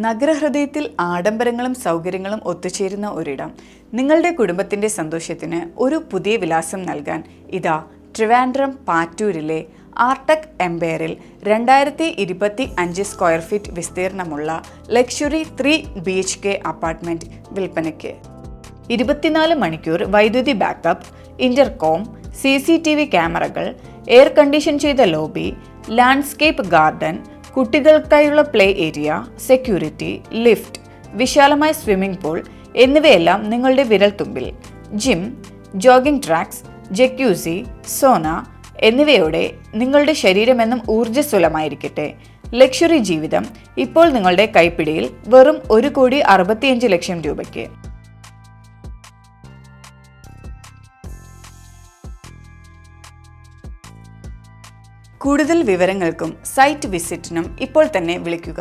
നഗരഹൃദയത്തിൽ ആഡംബരങ്ങളും സൗകര്യങ്ങളും ഒത്തുചേരുന്ന ഒരിടം. നിങ്ങളുടെ കുടുംബത്തിൻ്റെ സന്തോഷത്തിന് ഒരു പുതിയ വിലാസം നൽകാൻ ഇതാ ട്രിവാൻഡ്രം പാറ്റൂരിലെ ആർടെക് എംപയറിൽ 2025 സ്ക്വയർ ഫീറ്റ് വിസ്തീർണമുള്ള ലക്ഷറി 3 BHK അപ്പാർട്ട്മെൻറ്റ് വിൽപ്പനയ്ക്ക്. 24 മണിക്കൂർ വൈദ്യുതി ബാക്കപ്പ്, ഇന്റർകോം, CCTV ക്യാമറകൾ, എയർ കണ്ടീഷൻ ചെയ്ത ലോബി, ലാൻഡ്സ്കേപ്പ് ഗാർഡൻ, കുട്ടികൾക്കായുള്ള പ്ലേ ഏരിയ, സെക്യൂരിറ്റി, ലിഫ്റ്റ്, വിശാലമായ സ്വിമ്മിംഗ് പൂൾ എന്നിവയെല്ലാം നിങ്ങളുടെ വിരൽത്തുമ്പിൽ. Gym, jogging tracks, jacuzzi, sauna എന്നിവയോടെ നിങ്ങളുടെ ശരീരമെന്നും ഊർജ്ജസ്വലമായിരിക്കട്ടെ. ലക്ഷറി ജീവിതം ഇപ്പോൾ നിങ്ങളുടെ കൈപ്പിടിയിൽ വെറും 1,65,00,000 രൂപയ്ക്ക്. കൂടുതൽ വിവരങ്ങൾക്കും സൈറ്റ് വിസിറ്റിനും ഇപ്പോൾ തന്നെ വിളിക്കുക.